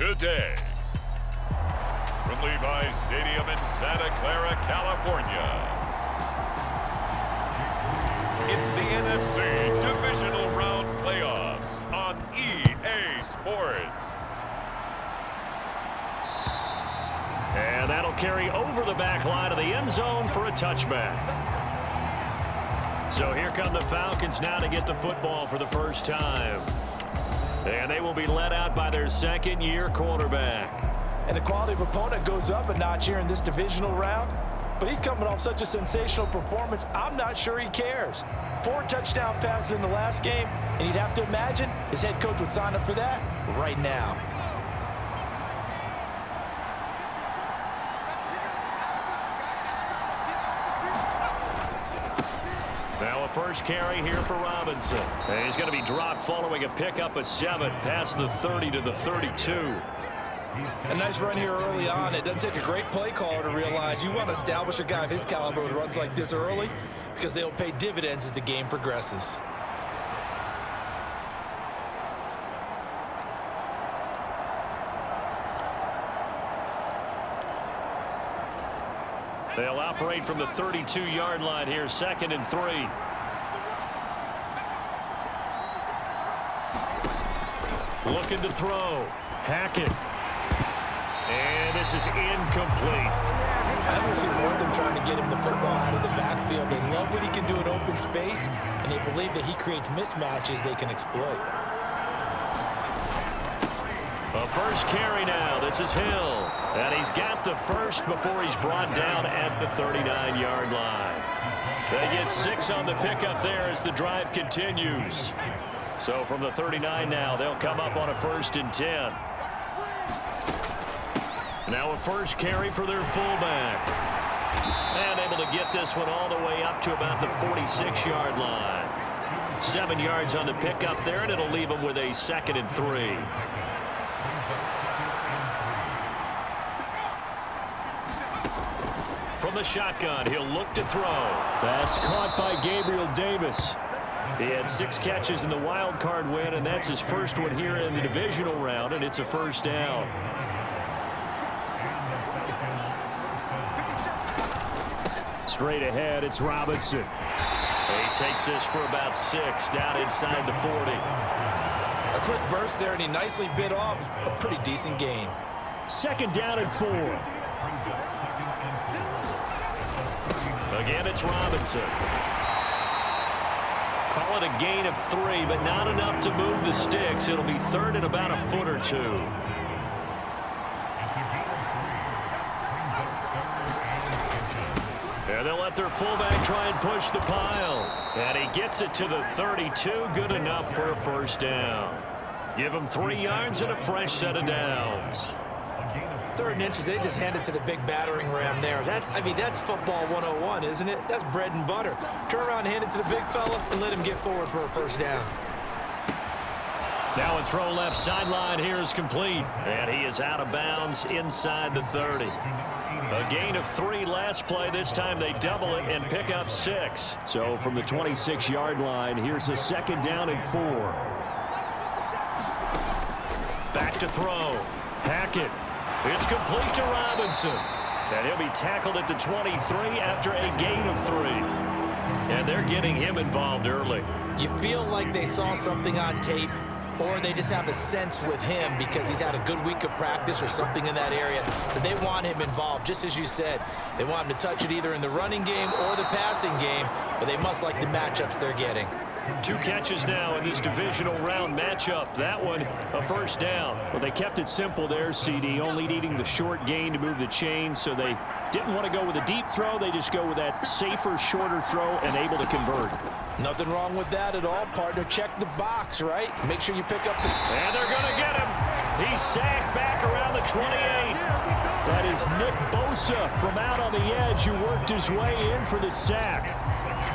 today. From Levi's Stadium in Santa Clara, California, it's the NFC Divisional Round Playoffs on EA Sports. And that'll carry over the back line of the end zone for a touchback. So here come the Falcons now to get the football for the first time. And they will be led out by their second-year quarterback. And the quality of opponent goes up a notch here in this divisional round. But he's coming off such a sensational performance, I'm not sure he cares. 4 touchdown passes in the last game, and you'd have to imagine his head coach would sign up for that right now. Now a first carry here for Robinson. And he's going to be dropped following a pickup of 7 past the 30 to the 32. A nice run here early on. It doesn't take a great play caller to realize you want to establish a guy of his caliber with runs like this early because they'll pay dividends as the game progresses. They'll operate from the 32-yard line here, 2nd and 3. Looking to throw. Hackett. And this is incomplete. I don't see more of them trying to get him the football out of the backfield. They love what he can do in open space, and they believe that he creates mismatches they can exploit. A first carry now. This is Hill. And he's got the first before he's brought down at the 39-yard line. They get 6 on the pickup there as the drive continues. So from the 39 now, they'll come up on a 1st and 10. Now a first carry for their fullback. And able to get this one all the way up to about the 46-yard line. 7 yards on the pickup there, and it'll leave them with a 2nd and 3. From the shotgun, he'll look to throw. That's caught by Gabriel Davis. He had 6 catches in the wild card win, and that's his first one here in the divisional round, and it's a first down. Straight ahead, it's Robinson. He takes this for about 6 down inside the 40. A quick burst there, and he nicely bit off a pretty decent gain. 2nd down and 4. Again, it's Robinson. Call it a gain of 3, but not enough to move the sticks. It'll be 3rd and about a foot or 2. And they'll let their fullback try and push the pile. And he gets it to the 32. Good enough for a first down. Give him 3 yards and a fresh set of downs. 3rd and inches, they just hand it to the big battering ram there. That's football 101, isn't it? That's bread and butter. Turn around and hand it to the big fella and let him get forward for a first down. Now a throw left sideline here is complete. And he is out of bounds inside the 30. A gain of 3 last play. This time they double it and pick up 6. So from the 26-yard line, here's a 2nd down and 4. Back to throw. Hackett. It's complete to Robinson. And he'll be tackled at the 23 after a gain of 3. And they're getting him involved early. You feel like they saw something on tape, or they just have a sense with him because he's had a good week of practice or something in that area that they want him involved. Just as you said, they want him to touch it either in the running game or the passing game, but they must like the matchups they're getting. 2 catches now in this divisional round matchup. That one, a first down. Well, they kept it simple there, CD, only needing the short gain to move the chain, so they didn't want to go with a deep throw. They just go with that safer, shorter throw and able to convert. Nothing wrong with that at all, partner. Check the box, right? Make sure you pick up the... And they're going to get him. He's sacked back around the 28. That is Nick Bosa from out on the edge who worked his way in for the sack.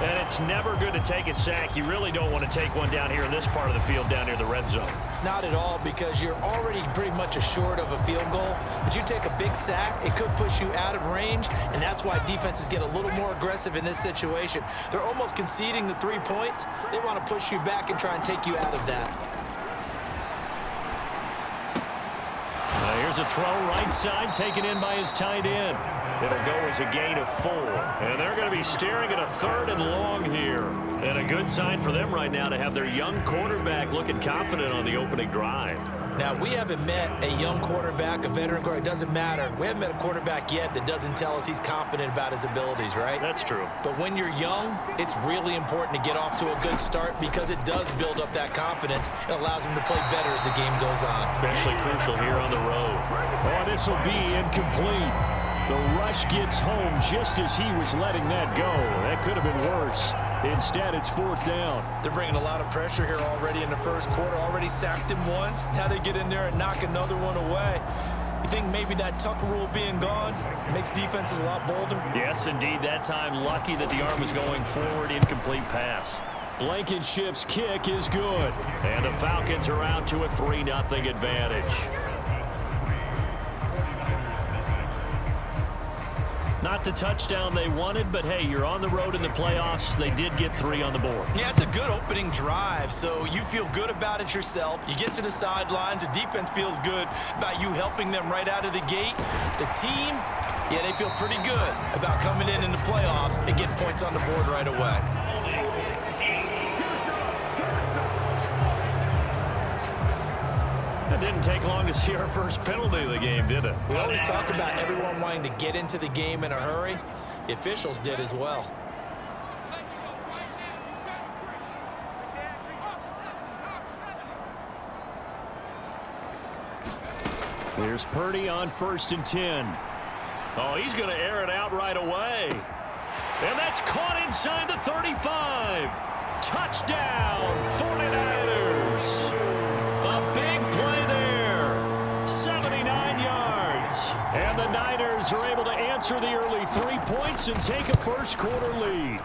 And it's never good to take a sack. You really don't want to take one down here in this part of the field down near the red zone. Not at all, because you're already pretty much assured of a field goal. But you take a big sack, it could push you out of range, and that's why defenses get a little more aggressive in this situation. They're almost conceding the 3 points. They want to push you back and try and take you out of that. Here's a throw right side taken in by his tight end. It'll go as a gain of 4. And they're going to be staring at a 3rd and long here. And a good sign for them right now to have their young quarterback looking confident on the opening drive. Now, we haven't met a young quarterback, a veteran quarterback. It doesn't matter. We haven't met a quarterback yet that doesn't tell us he's confident about his abilities, right? That's true. But when you're young, it's really important to get off to a good start because it does build up that confidence. It allows him to play better as the game goes on. Especially crucial here on the road. Oh, this will be incomplete. The rush gets home just as he was letting that go. That could have been worse. Instead, it's 4th down. They're bringing a lot of pressure here already in the first quarter. Already sacked him once. Now they get in there and knock another one away. You think maybe that Tucker rule being gone makes defenses a lot bolder? Yes, indeed. That time, lucky that the arm was going forward. Incomplete pass. Blankenship's kick is good. And the Falcons are out to a 3-0 advantage. Not the touchdown they wanted, but hey, you're on the road in the playoffs. They did get 3 on the board. Yeah, it's a good opening drive, so you feel good about it yourself. You get to the sidelines. The defense feels good about you helping them right out of the gate. The team, yeah, they feel pretty good about coming in the playoffs and getting points on the board right away. It didn't take long to see our first penalty of the game, did it? We always talk about everyone wanting to get into the game in a hurry. The officials did as well. Here's Purdy on 1st and 10. Oh, he's going to air it out right away. And that's caught inside the 35. Touchdown, 49ers. A big play there. 79 yards. And the Niners are able to answer the early 3 points and take a first quarter lead.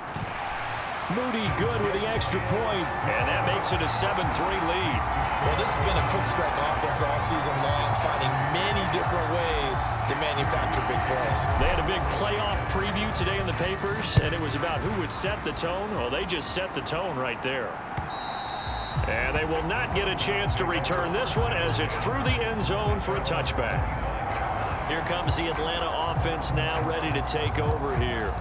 Moody good with the extra point. And that makes it a 7-3 lead. Well, this has been a quick strike offense all season long, finding many different ways to manufacture big plays. They had a big playoff preview today in the papers, and it was about who would set the tone. Well, they just set the tone right there. And they will not get a chance to return this one as it's through the end zone for a touchback. Here comes the Atlanta offense now ready to take over here.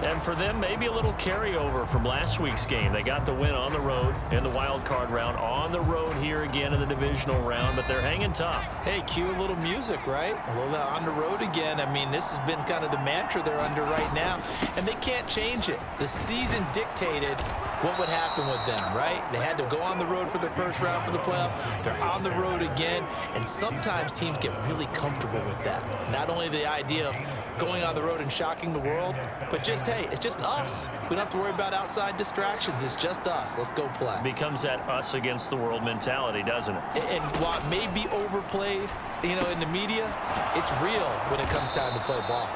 And for them, maybe a little carryover from last week's game. They got the win on the road in the wild card round, on the road here again in the divisional round, but they're hanging tough. Hey, cue a little music, right? A little on the road again. I mean, this has been kind of the mantra they're under right now, and they can't change it. The season dictated what would happen with them, right? They had to go on the road for the first round for the playoffs. They're on the road again, and sometimes teams get really comfortable with that. Not only the idea of going on the road and shocking the world, but just, hey, it's just us. We don't have to worry about outside distractions. It's just us. Let's go play. Becomes that us against the world mentality, doesn't it? And while it may be overplayed, you know, in the media, it's real when it comes time to play ball.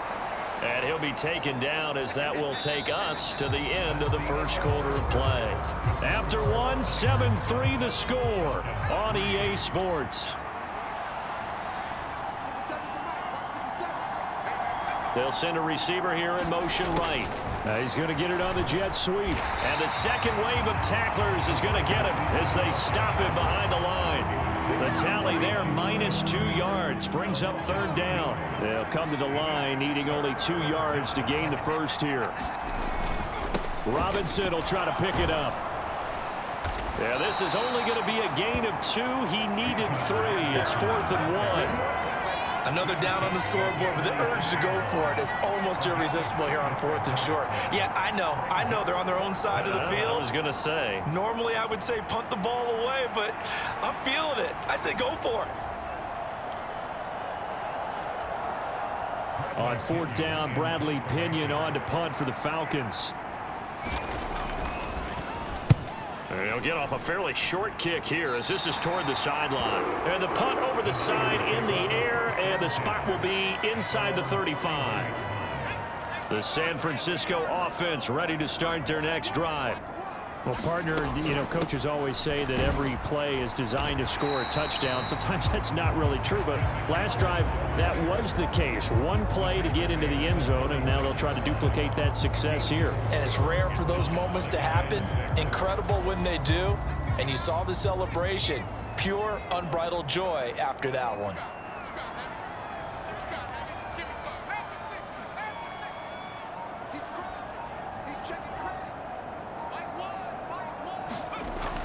And he'll be taken down as that will take us to the end of the first quarter of play. After one, 7-3 the score on EA Sports. They'll send a receiver here in motion right. He's going to get it on the jet sweep. And the second wave of tacklers is going to get him as they stop him behind the line. The tally there, -2 yards, brings up 3rd down. They'll come to the line, needing only 2 yards to gain the first here. Robinson will try to pick it up. Yeah, this is only going to be a gain of 2. He needed 3. It's 4th and 1. Another down on the scoreboard, but the urge to go for it is almost irresistible here on 4th and short. Yeah, I know they're on their own side of the field. I was going to say. Normally I would say punt the ball away, but I'm feeling it. I say go for it. On 4th down, Bradley Pinion on to punt for the Falcons. He'll get off a fairly short kick here as this is toward the sideline. And the punt over the side in the air, and the spot will be inside the 35. The San Francisco offense ready to start their next drive. Well, partner, you know, coaches always say that every play is designed to score a touchdown. Sometimes that's not really true, but last drive, that was the case. One play to get into the end zone, and now they'll try to duplicate that success here. And it's rare for those moments to happen. Incredible when they do. And you saw the celebration. Pure, unbridled joy after that one.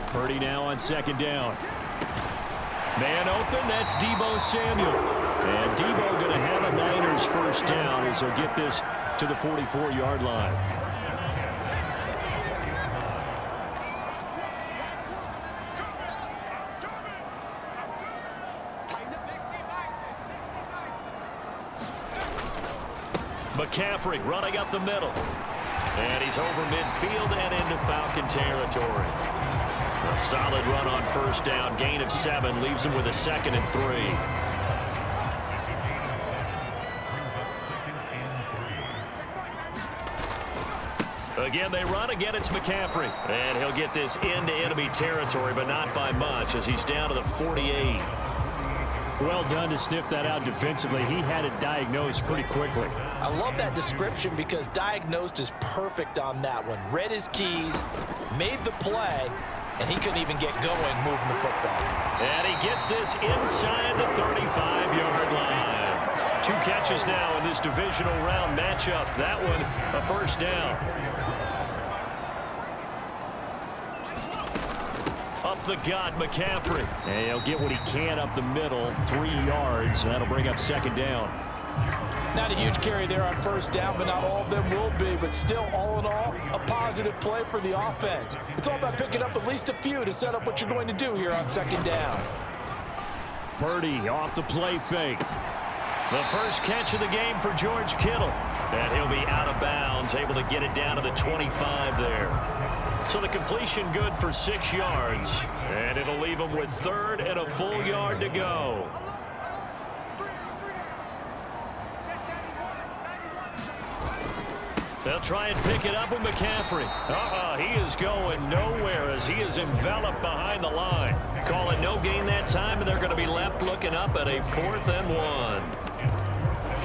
Purdy now on second down. Man open, that's Deebo Samuel. And Deebo going to have a Niners first down as he'll get this to the 44-yard line. McCaffrey running up the middle. And he's over midfield and into Falcon territory. A solid run on first down. Gain of 7 leaves him with a 2nd and 3. Again, they run. Again, it's McCaffrey. And he'll get this into enemy territory, but not by much as he's down to the 48. Well done to sniff that out defensively. He had it diagnosed pretty quickly. I love that description because diagnosed is perfect on that one. Read his keys, made the play, and he couldn't even get going moving the football. And he gets this inside the 35-yard line. 2 catches now in this divisional round matchup. That one a first down. Up the gut, McCaffrey. And he'll get what he can up the middle, 3 yards. That'll bring up second down. Not a huge carry there on first down, but not all of them will be. But still, all in all, a positive play for the offense. It's all about picking up at least a few to set up what you're going to do here on second down. Purdy off the play fake. The first catch of the game for George Kittle. And he'll be out of bounds, able to get it down to the 25 there. So the completion good for 6 yards. And it'll leave him with 3rd and a full yard to go. They'll try and pick it up with McCaffrey. He is going nowhere as he is enveloped behind the line. Call it no gain that time, and they're going to be left looking up at a 4th and 1.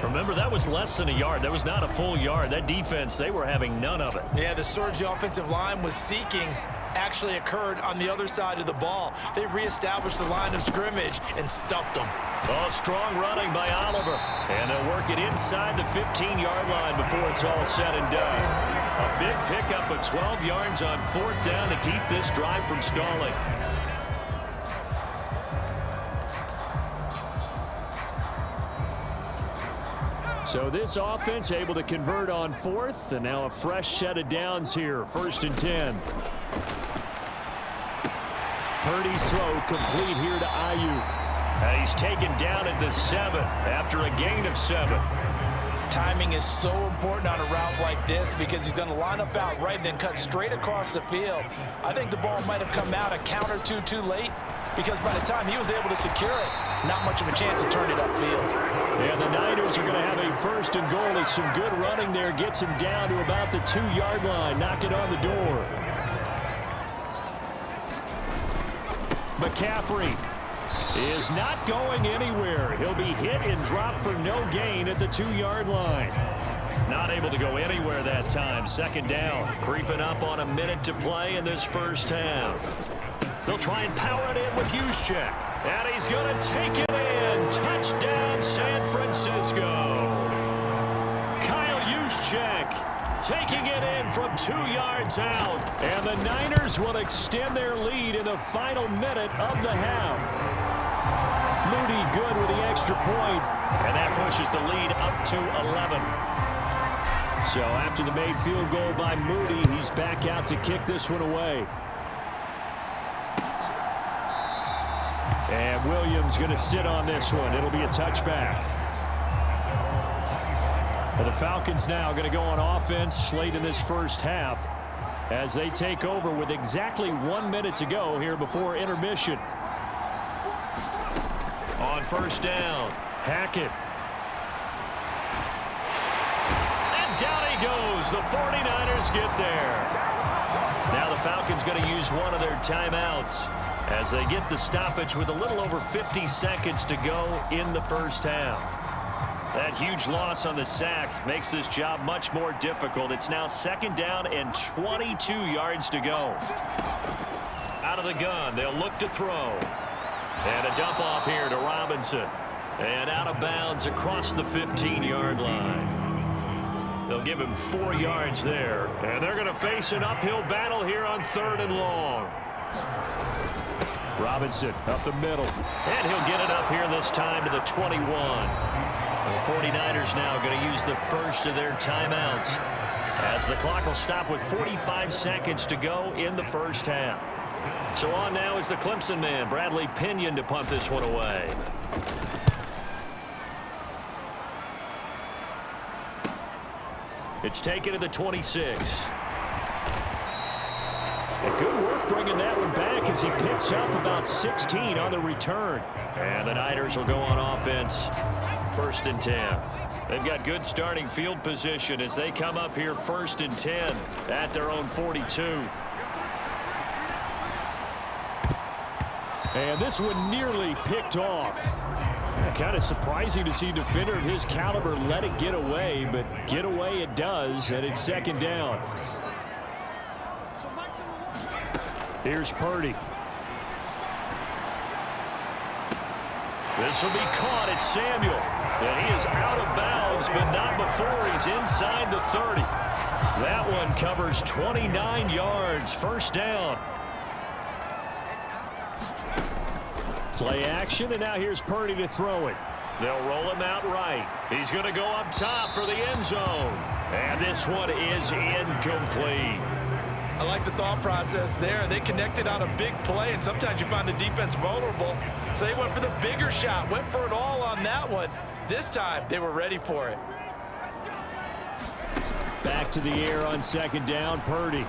Remember, that was less than a yard. That was not a full yard. That defense, they were having none of it. Yeah, the surge the offensive line was seeking actually occurred on the other side of the ball. They reestablished the line of scrimmage and stuffed them. Oh, strong running by Oliver. And they'll work it inside the 15-yard line before it's all said and done. A big pickup of 12 yards on 4th down to keep this drive from stalling. So this offense able to convert on 4th, and now a fresh set of downs here. 1st and 10. Purdy's throw complete here to Ayuk. And he's taken down at the 7 after a gain of 7. Timing is so important on a route like this because he's going to line up out right, then cut straight across the field. I think the ball might have come out a count or two too late because by the time he was able to secure it, not much of a chance to turn it upfield. Yeah, the Niners are going to have a 1st and goal. It's some good running there. Gets him down to about the 2-yard line. Knock it on the door. McCaffrey is not going anywhere. He'll be hit and dropped for no gain at the 2-yard line. Not able to go anywhere that time. 2nd down. Creeping up on a minute to play in this first half. They'll try and power it in with Juszczyk. And he's going to take it in. Touchdown, San Francisco. Kyle Juszczyk taking it in from 2 yards out. And the Niners will extend their lead in the final minute of the half. Moody good with the extra point, and that pushes the lead up to 11. So after the made field goal by Moody, he's back out to kick this one away. And Williams going to sit on this one. It'll be a touchback. Well, the Falcons now going to go on offense late in this first half as they take over with exactly 1 minute to go here before intermission. On first down, Hackett. And down he goes. The 49ers get there. Now the Falcons going to use one of their timeouts as they get the stoppage with a little over 50 seconds to go in the first half. That huge loss on the sack makes this job much more difficult. It's now 2nd down and 22 yards to go. Out of the gun, they'll look to throw. And a dump off here to Robinson. And out of bounds across the 15-yard line. They'll give him 4 yards there. And they're going to face an uphill battle here on 3rd and long. Robinson up the middle. And he'll get it up here this time to the 21. The 49ers now going to use the first of their timeouts, as the clock will stop with 45 seconds to go in the first half. So on now is the Clemson man, Bradley Pinion, to punt this one away. It's taken to the 26. And good work bringing that one back as he picks up about 16 on the return. And the Niners will go on offense, 1st and 10. They've got good starting field position as they come up here 1st and 10 at their own 42. And this one nearly picked off. Kind of surprising to see a defender of his caliber let it get away, but get away it does, and it's 2nd down. Here's Purdy. This will be caught at Samuel. And he is out of bounds, but not before he's inside the 30. That one covers 29 yards, 1st down. Play action, and now here's Purdy to throw it. They'll roll him out right. He's going to go up top for the end zone. And this one is incomplete. I like the thought process there. They connected on a big play, and sometimes you find the defense vulnerable. So they went for the bigger shot, went for it all on that one. This time, they were ready for it. Back to the air on 2nd down, Purdy.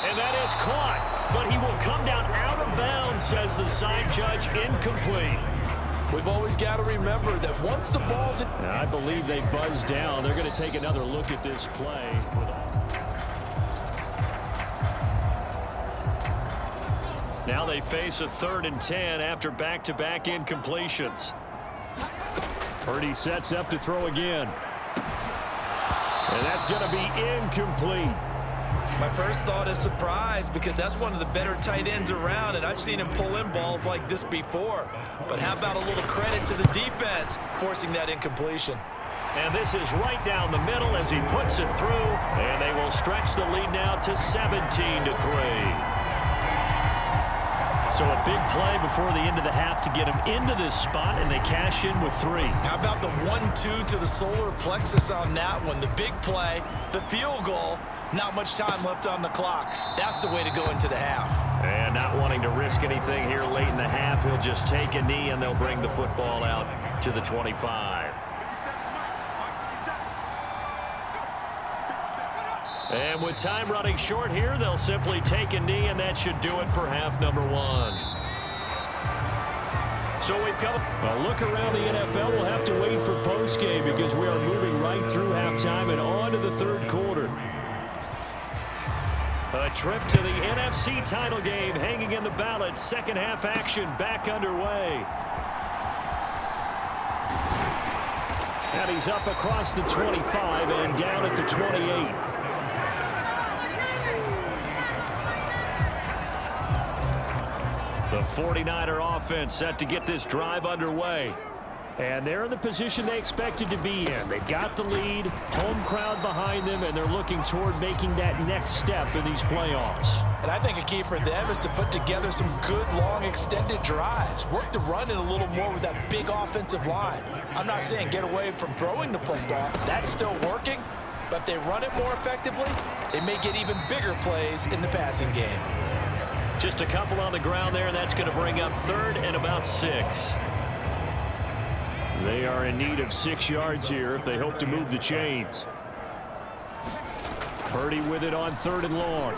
And that is caught. But he will come down out of bounds, says the side judge. Incomplete. We've always got to remember that once the ball's in... I believe they buzzed down. They're going to take another look at this play. Now they face a 3rd and 10 after back-to-back incompletions. Purdy sets up to throw again. And that's going to be incomplete. My first thought is surprise, because that's one of the better tight ends around, and I've seen him pull in balls like this before. But how about a little credit to the defense forcing that incompletion? And this is right down the middle as he puts it through, and they will stretch the lead now to 17-3. So a big play before the end of the half to get him into this spot, and they cash in with 3. How about the 1-2 to the solar plexus on that one? The big play, the field goal, not much time left on the clock. That's the way to go into the half. And not wanting to risk anything here late in the half, he'll just take a knee, and they'll bring the football out to the 25. And with time running short here, they'll simply take a knee, and that should do it for half number 1. So we've come. A look around the NFL. We'll have to wait for postgame because we are moving right through halftime and on to the 3rd quarter. A trip to the NFC title game hanging in the balance. 2nd half action back underway. And he's up across the 25 and down at the 28. The 49er offense set to get this drive underway. And they're in the position they expected to be in. They've got the lead, home crowd behind them, and they're looking toward making that next step in these playoffs. And I think a key for them is to put together some good, long, extended drives. Work the run in a little more with that big offensive line. I'm not saying get away from throwing the football. That's still working. But if they run it more effectively, they may get even bigger plays in the passing game. Just a couple on the ground there, and that's going to bring up 3rd and about 6. They are in need of 6 yards here if they hope to move the chains. Purdy with it on 3rd and long.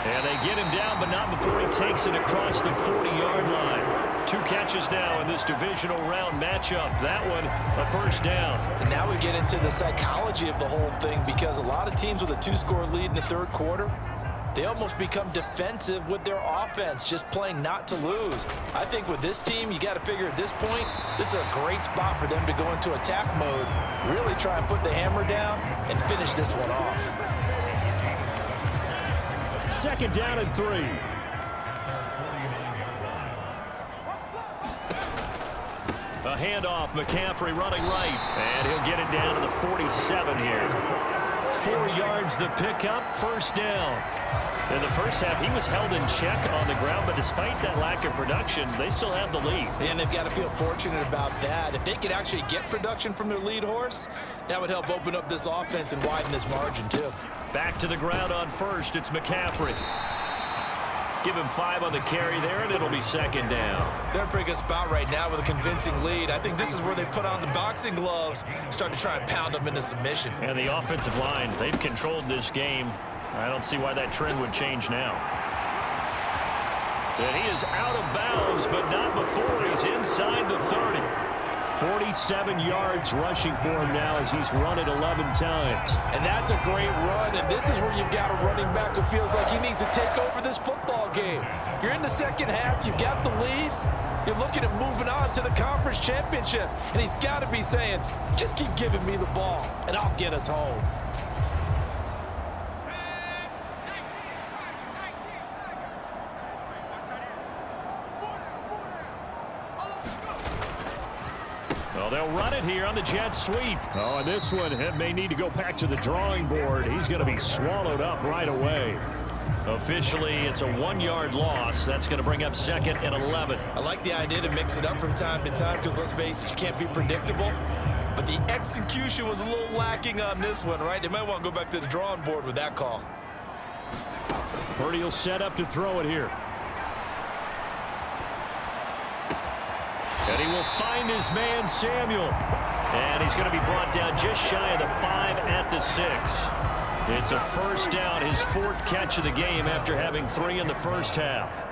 And they get him down, but not before he takes it across the 40-yard line. 2 catches now in this divisional round matchup. That one, a 1st down. And now we get into the psychology of the whole thing, because a lot of teams with a 2-score lead in the 3rd quarter, they almost become defensive with their offense, just playing not to lose. I think with this team, you got to figure at this point, this is a great spot for them to go into attack mode, really try and put the hammer down and finish this one off. 2nd down and 3. A handoff, McCaffrey running right, and he'll get it down to the 47 here. 4 yards the pickup, first down. In the first half, he was held in check on the ground, but despite that lack of production, they still have the lead. And they've got to feel fortunate about that. If they could actually get production from their lead horse, that would help open up this offense and widen this margin, too. Back to the ground on first, it's McCaffrey. Give him 5 on the carry there, and it'll be second down. They're in a pretty good spot right now with a convincing lead. I think this is where they put on the boxing gloves, start to try and pound them into submission. And the offensive line, they've controlled this game. I don't see why that trend would change now. And he is out of bounds, but not before he's inside the 30. 47 yards rushing for him now as he's run it 11 times. And that's a great run, and this is where you've got a running back who feels like he needs to take over this football game. You're in the second half, you've got the lead, you're looking at moving on to the conference championship, and he's got to be saying, just keep giving me the ball, and I'll get us home. Well, they'll run it here on the jet sweep. Oh, and this one may need to go back to the drawing board. He's going to be swallowed up right away. Officially, it's a 1-yard loss. That's going to bring up second and 11. I like the idea to mix it up from time to time because, let's face it, you can't be predictable. But the execution was a little lacking on this one, right? They might want to go back to the drawing board with that call. Purdy will set up to throw it here. And he will find his man, Samuel. And he's going to be brought down just shy of the 5 at the 6. It's a first down, his 4th catch of the game after having 3 in the first half.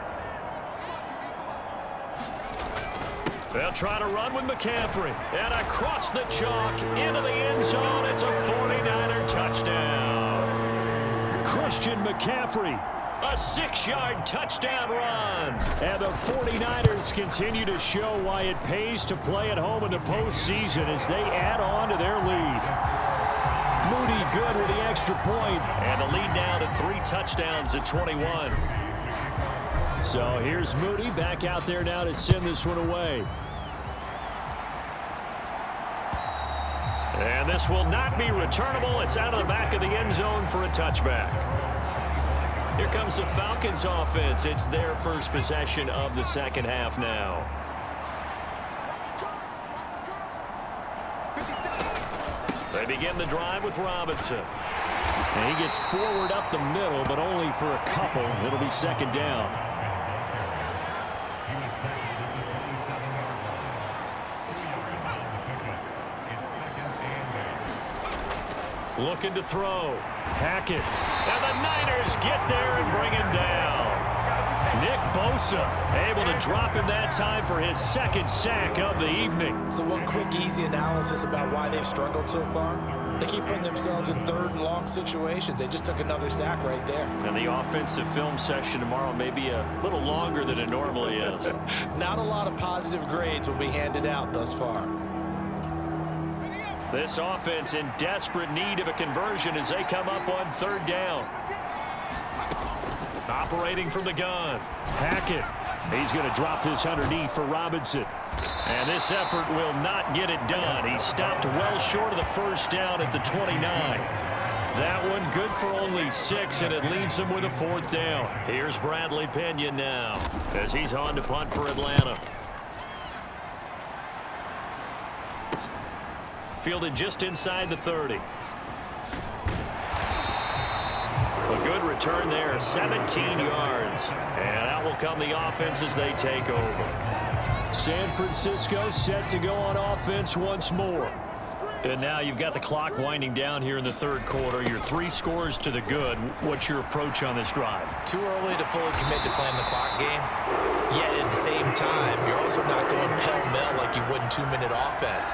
They'll try to run with McCaffrey. And across the chalk into the end zone. It's a 49er touchdown. Christian McCaffrey. A 6-yard touchdown run. And the 49ers continue to show why it pays to play at home in the postseason as they add on to their lead. Moody good with the extra point. And the lead now to 3 touchdowns at 21. So here's Moody back out there now to send this one away. And this will not be returnable. It's out of the back of the end zone for a touchback. Here comes the Falcons offense. It's their first possession of the second half now. They begin the drive with Robinson. And he gets forward up the middle, but only for a couple. It'll be second down. Looking to throw. Hackett. And the Niners get there and bring him down. Nick Bosa able to drop him that time for his 2nd sack of the evening. So one quick, easy analysis about why they've struggled so far. They keep putting themselves in 3rd and long situations. They just took another sack right there. And the offensive film session tomorrow may be a little longer than it normally is. Not a lot of positive grades will be handed out thus far. This offense in desperate need of a conversion as they come up on 3rd down. Operating from the gun. Hackett. He's going to drop this underneath for Robinson. And this effort will not get it done. He stopped well short of the first down at the 29. That one good for only 6, and it leaves him with a 4th down. Here's Bradley Pinion now as he's on to punt for Atlanta. Fielded just inside the 30. A good return there, 17 yards. And out will come the offense as they take over. San Francisco set to go on offense once more. And now you've got the clock winding down here in the 3rd quarter. You're 3 scores to the good. What's your approach on this drive? Too early to fully commit to playing the clock game. Yet at the same time, you're also not going pell-mell like you would in 2-minute offense.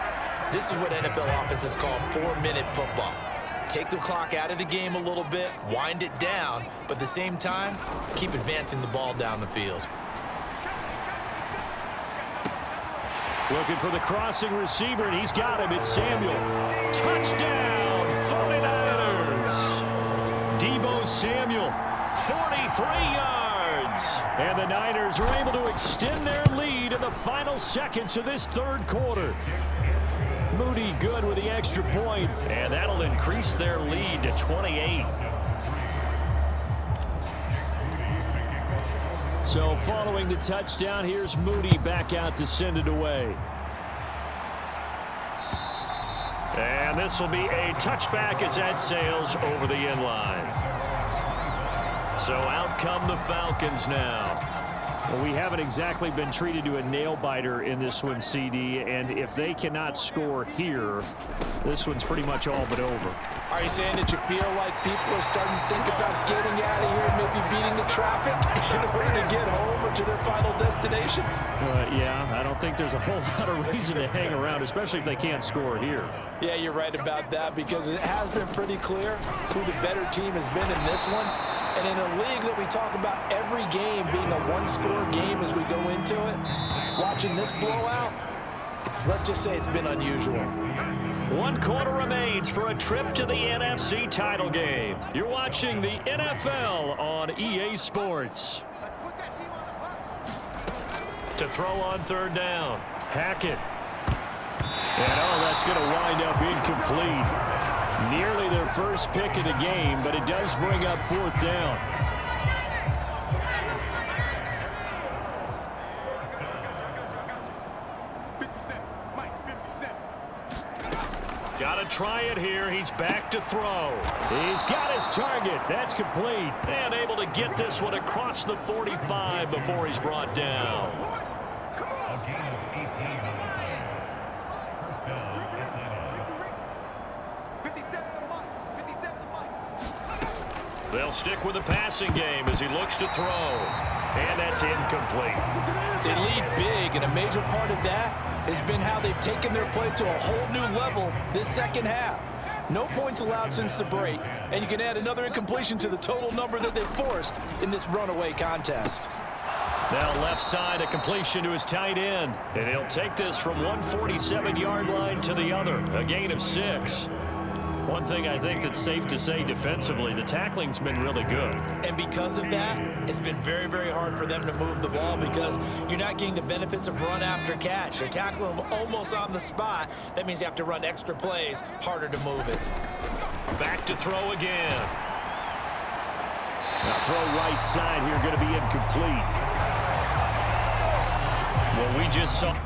This is what NFL offenses call 4-minute football. Take the clock out of the game a little bit, wind it down, but at the same time, keep advancing the ball down the field. Looking for the crossing receiver, and he's got him. It's Samuel. Touchdown, 49ers. Deebo Samuel, 43 yards. yards. And the Niners are able to extend their lead in the final seconds of this third quarter. Moody good with the extra point. And that'll increase their lead to 28. So following the touchdown, here's Moody back out to send it away. And this will be a touchback as that sails over the end line. So out come the Falcons now. Well, we haven't exactly been treated to a nail-biter in this one, CD, and if they cannot score here, this one's pretty much all but over. Are you saying that you feel like people are starting to think about getting out of here and maybe beating the traffic in order to get home or to their final destination? Yeah, I don't think there's a whole lot of reason to hang around, especially if they can't score here. Yeah, you're right about that because it has been pretty clear who the better team has been in this one. And in a league that we talk about every game being a one-score game as we go into it, watching this blowout, let's just say it's been unusual. 1 quarter remains for a trip to the NFC title game. You're watching the NFL on EA Sports. To throw on third down. Hackett. And that's going to wind up incomplete. Nearly their first pick of the game, but it does bring up fourth down. Got to try it here. He's back to throw. He's got his target. That's complete. And able to get this one across the 45 before he's brought down. They'll stick with the passing game as he looks to throw. And that's incomplete. They lead big, and a major part of that has been how they've taken their play to a whole new level this second half. No points allowed since the break, and you can add another incompletion to the total number that they forced in this runaway contest. Now left side, a completion to his tight end. And he'll take this from 147-yard line to the other. A gain of 6. One thing I think that's safe to say defensively, the tackling's been really good. And because of that, it's been very, very hard for them to move the ball because you're not getting the benefits of run after catch. They're tackling them almost on the spot. That means you have to run extra plays, harder to move it. Back to throw again. Now throw right side here, going to be incomplete. Well, we just saw...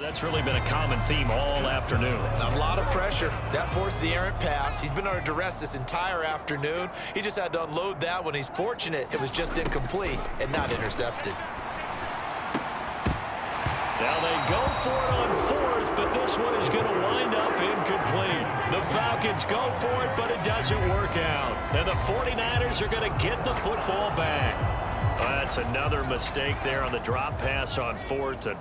That's really been a common theme all afternoon. A lot of pressure. That forced the errant pass. He's been under duress this entire afternoon. He just had to unload that one. He's fortunate it was just incomplete and not intercepted. Now they go for it on fourth, but this one is going to wind up incomplete. The Falcons go for it, but it doesn't work out. And the 49ers are going to get the football back. That's another mistake there on the drop pass on fourth, and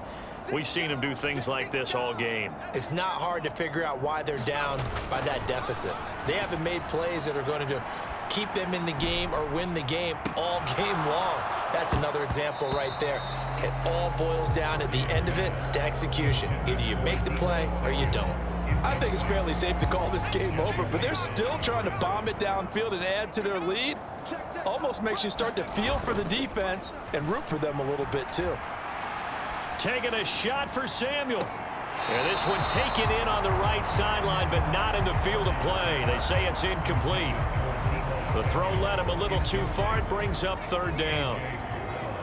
we've seen them do things like this all game. It's not hard to figure out why they're down by that deficit. They haven't made plays that are going to keep them in the game or win the game all game long. That's another example right there. It all boils down at the end of it to execution. Either you make the play or you don't. I think it's fairly safe to call this game over, but they're still trying to bomb it downfield and add to their lead. Almost makes you start to feel for the defense and root for them a little bit too. Taking a shot for Samuel. And this one taken in on the right sideline, but not in the field of play. They say it's incomplete. The throw led him a little too far. It brings up third down.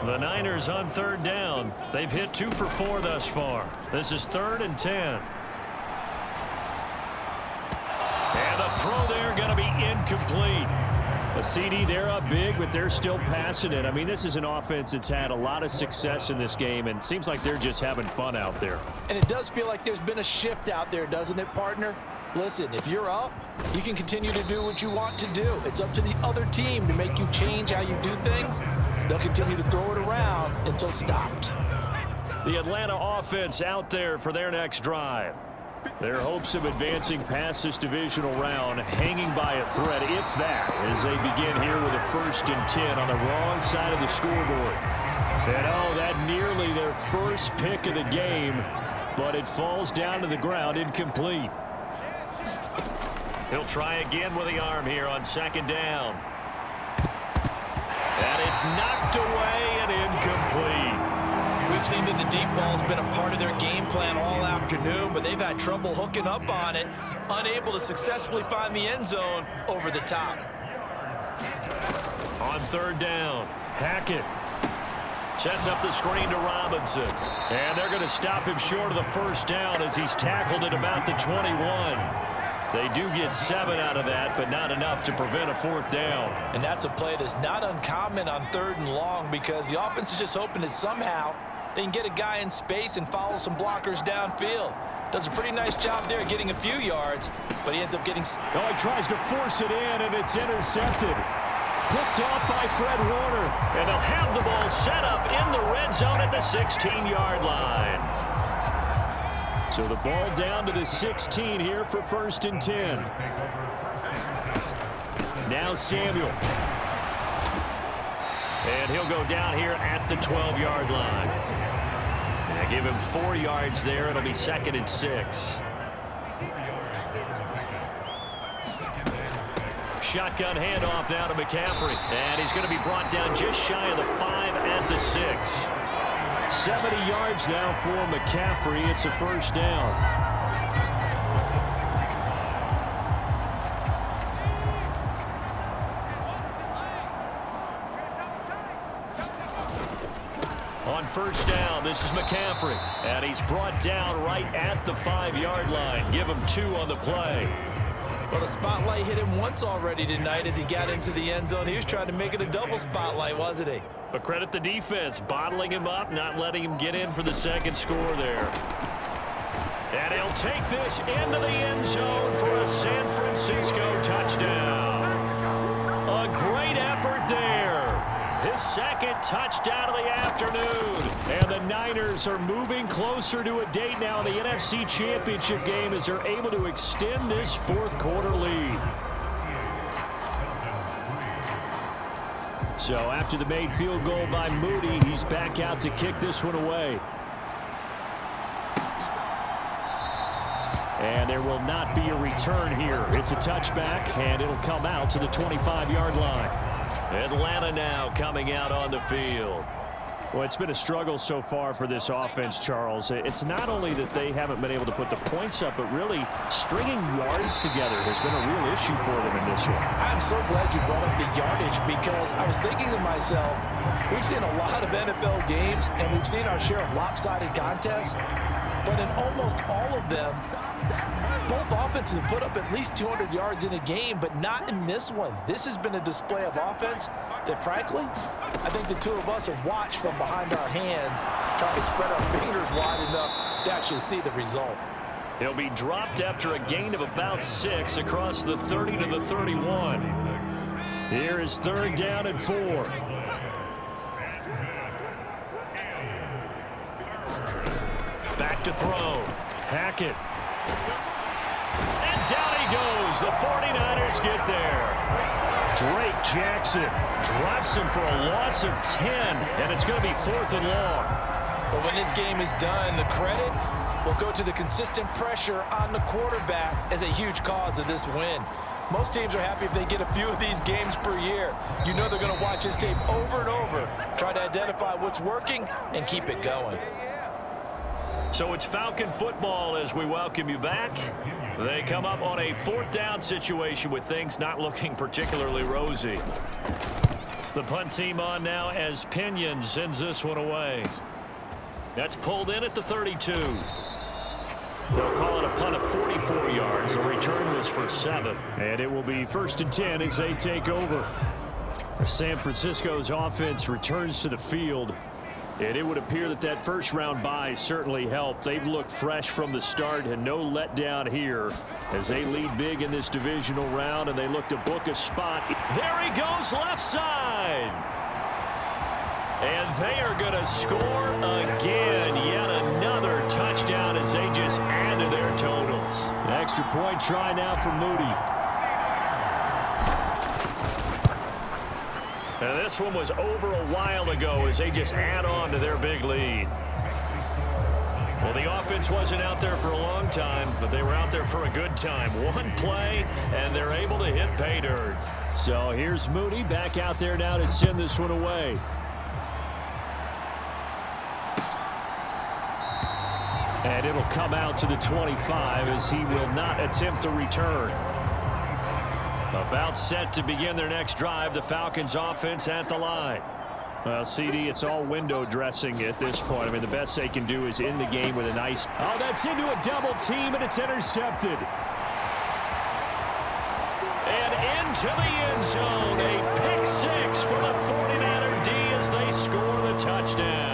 The Niners on third down. They've hit 2 for 4 thus far. This is 3rd and 10. And the throw there going to be incomplete. A CD, they're up big, but they're still passing it. I mean, this is an offense that's had a lot of success in this game, and it seems like they're just having fun out there. And it does feel like there's been a shift out there, doesn't it, partner? Listen, if you're up, you can continue to do what you want to do. It's up to the other team to make you change how you do things. They'll continue to throw it around until stopped. The Atlanta offense out there for their next drive. Their hopes of advancing past this divisional round hanging by a thread, if that, as they begin here with a 1st and 10 on the wrong side of the scoreboard. And that nearly their first pick of the game. but it falls down to the ground incomplete. He'll try again with the arm here on second down. And it's knocked away and incomplete. We've seen that the deep ball's been a part of their game plan all afternoon, but they've had trouble hooking up on it, unable to successfully find the end zone over the top. On third down, Hackett sets up the screen to Robinson. And they're going to stop him short of the first down as he's tackled at about the 21. They do get 7 out of that, but not enough to prevent a fourth down. And that's a play that's not uncommon on third and long because the offense is just hoping that somehow they can get a guy in space and follow some blockers downfield. Does a pretty nice job there getting a few yards, but he ends up getting... Oh, he tries to force it in, and it's intercepted. Picked off by Fred Warner. And they'll have the ball set up in the red zone at the 16-yard line. So the ball down to the 16 here for 1st and 10. Now Samuel. And he'll go down here at the 12-yard line. And give him 4 yards there. It'll be 2nd and 6. Shotgun handoff now to McCaffrey. And he's going to be brought down just shy of the 5 at the 6. 70 yards now for McCaffrey. It's a first down. On first down, this is McCaffrey. And he's brought down right at the 5-yard line. Give him 2 on the play. Well, the spotlight hit him once already tonight as he got into the end zone. He was trying to make it a double spotlight, wasn't he? But credit the defense, bottling him up, not letting him get in for the second score there. And he'll take this into the end zone for a San Francisco touchdown. A great effort there. His second touchdown of the afternoon. And the Niners are moving closer to a date now in the NFC Championship game as they're able to extend this fourth quarter lead. So after the made field goal by Moody, he's back out to kick this one away. And there will not be a return here. It's a touchback, and it'll come out to the 25-yard line. Atlanta now coming out on the field. Well, it's been a struggle so far for this offense, Charles. It's not only that they haven't been able to put the points up, but really stringing yards together has been a real issue for them in this one. I'm so glad you brought up the yardage because I was thinking to myself, we've seen a lot of NFL games and we've seen our share of lopsided contests, but in almost all of them, both offenses have put up at least 200 yards in a game, but not in this one. This has been a display of offense that, frankly, I think the two of us have watched from behind our hands, trying to spread our fingers wide enough to actually see the result. He'll be dropped after a gain of about 6 across the 30 to the 31. Here is 3rd down and 4. Back to throw. Hackett. And down he goes. The 49ers get there. Drake Jackson Drops him for a loss of 10, and it's going to be 4th and long. But when this game is done, the credit will go to the consistent pressure on the quarterback as a huge cause of this win. Most teams are happy if they get a few of these games per year. You know they're going to watch this tape over and over, try to identify what's working, and keep it going. So it's Falcon football as we welcome you back. They come up on a 4th down situation with things not looking particularly rosy. The punt team on now as Pinion sends this one away. That's pulled in at the 32. They'll call it a punt of 44 yards. The return was for 7. And it will be 1st and 10 as they take over. San Francisco's offense returns to the field. And it would appear that that first-round bye certainly helped. They've looked fresh from the start and no letdown here as they lead big in this divisional round, and they look to book a spot. There he goes left side. And they are going to score again. Yet another touchdown as they just add to their totals. An extra point try now for Moody. Now this one was over a while ago as they just add on to their big lead. Well, the offense wasn't out there for a long time, but they were out there for a good time. One play, and they're able to hit pay dirt. So here's Mooney back out there now to send this one away. And it'll come out to the 25 as he will not attempt a return. About set to begin their next drive, the Falcons offense at the line. Well, CD, it's all window dressing at this point. I mean, the best they can do is end the game with a nice... Oh, that's into a double team, and it's intercepted. And into the end zone. A pick six for the 49er D as they score the touchdown.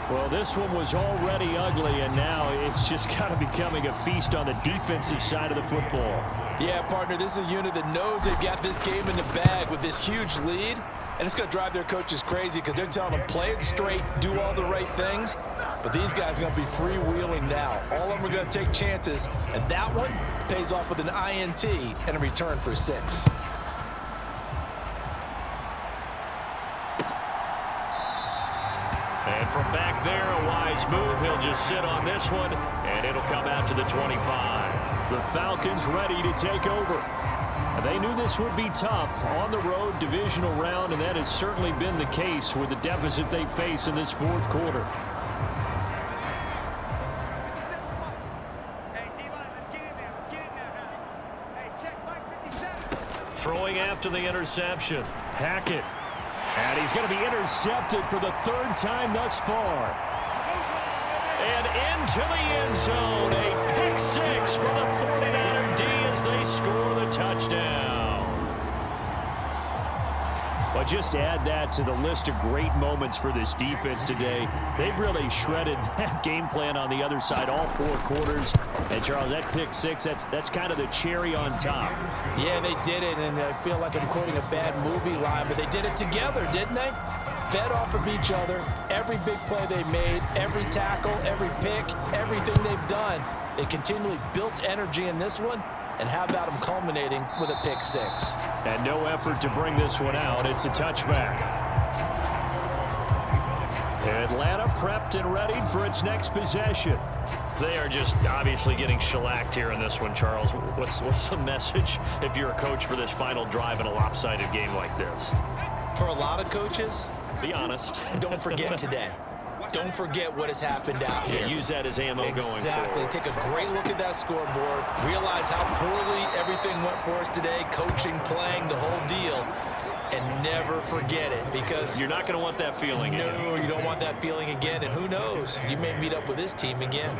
Well, this one was already ugly, and now it's just kind of becoming a feast on the defensive side of the football. Yeah, partner, this is a unit that knows they've got this game in the bag with this huge lead, and it's going to drive their coaches crazy because they're telling them play it straight, do all the right things, but these guys are going to be freewheeling now. All of them are going to take chances, and that one pays off with an INT and a return for 6. And from back there, a wise move. He'll just sit on this one, and it'll come out to the 25. The Falcons ready to take over. They knew this would be tough on the road, divisional round, and that has certainly been the case with the deficit they face in this fourth quarter. Throwing after the interception. Hackett. And he's going to be intercepted for the third time thus far. And into the end zone. A pick six for the 49er D as they score the touchdown. But just add that to the list of great moments for this defense today. They've really shredded that game plan on the other side all 4 quarters. And, Charles, that pick six, that's kind of the cherry on top. Yeah, they did it, and I feel like I'm quoting a bad movie line, but they did it together, didn't they? Fed off of each other. Every big play they made, every tackle, every pick, everything they've done. They continually built energy in this one. And how about them culminating with a pick six? And no effort to bring this one out. It's a touchback. Atlanta prepped and ready for its next possession. They are just obviously getting shellacked here in this one, Charles. What's the message if you're a coach for this final drive in a lopsided game like this? For a lot of coaches, be honest. Don't forget today. Don't forget what has happened out here. Use that as ammo going forward. Exactly. Take a great look at that scoreboard. Realize how poorly everything went for us today. Coaching, playing, the whole deal. And never forget it, because you're not going to want that feeling again. No, you don't want that feeling again. And who knows? You may meet up with this team again.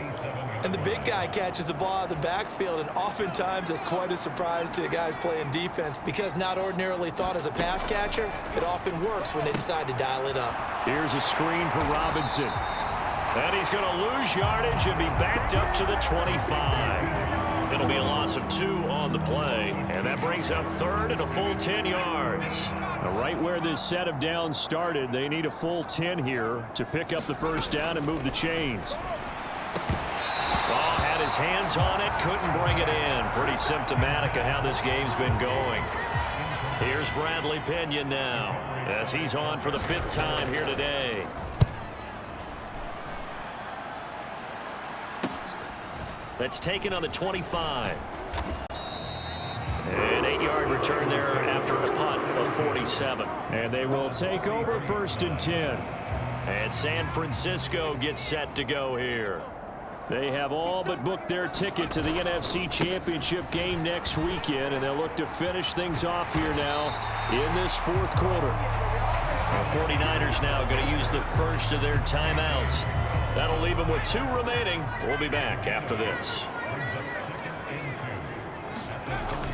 And the big guy catches the ball out of the backfield, and oftentimes that's quite a surprise to guys playing defense, because not ordinarily thought as a pass catcher, it often works when they decide to dial it up. Here's a screen for Robinson. And he's going to lose yardage and be backed up to the 25. It'll be a loss of 2 on the play, and that brings up third and a full 10 yards. Now, right where this set of downs started, they need a full 10 here to pick up the first down and move the chains. Had his hands on it, couldn't bring it in. Pretty symptomatic of how this game's been going. Here's Bradley Pinion now, as he's on for the 5th time here today. That's taken on the 25. An 8-yard return there after a punt of 47. And they will take over 1st and 10. And San Francisco gets set to go here. They have all but booked their ticket to the NFC Championship game next weekend, and they'll look to finish things off here now in this 4th quarter. The 49ers now going to use the first of their timeouts. That'll leave them with 2 remaining. We'll be back after this.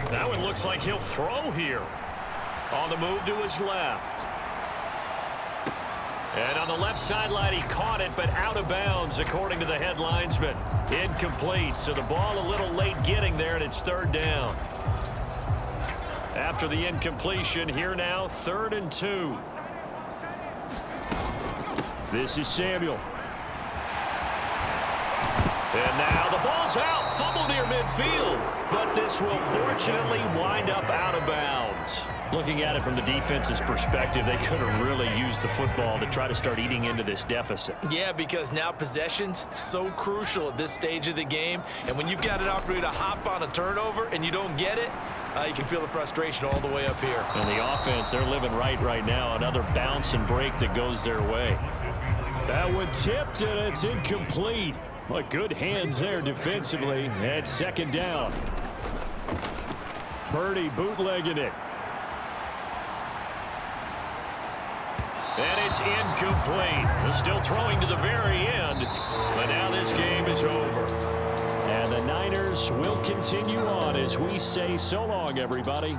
That one looks like he'll throw here. On the move to his left. And on the left sideline, he caught it, but out of bounds, according to the head linesman. Incomplete, so the ball a little late getting there, and it's 3rd down. After the incompletion, here now, 3rd and 2. This is Samuel. And now the ball's out. Fumble near midfield. But this will fortunately wind up out of bounds. Looking at it from the defense's perspective, they could have really used the football to try to start eating into this deficit. Yeah, because now possession's so crucial at this stage of the game. And when you've got an opportunity to hop on a turnover and you don't get it, you can feel the frustration all the way up here. And the offense, they're living right now. Another bounce and break that goes their way. That one tipped, and it's incomplete. But good hands there defensively at second down. Purdy bootlegging it. And it's incomplete. They're still throwing to the very end, but now this game is over. And the Niners will continue on as we say so long, everybody.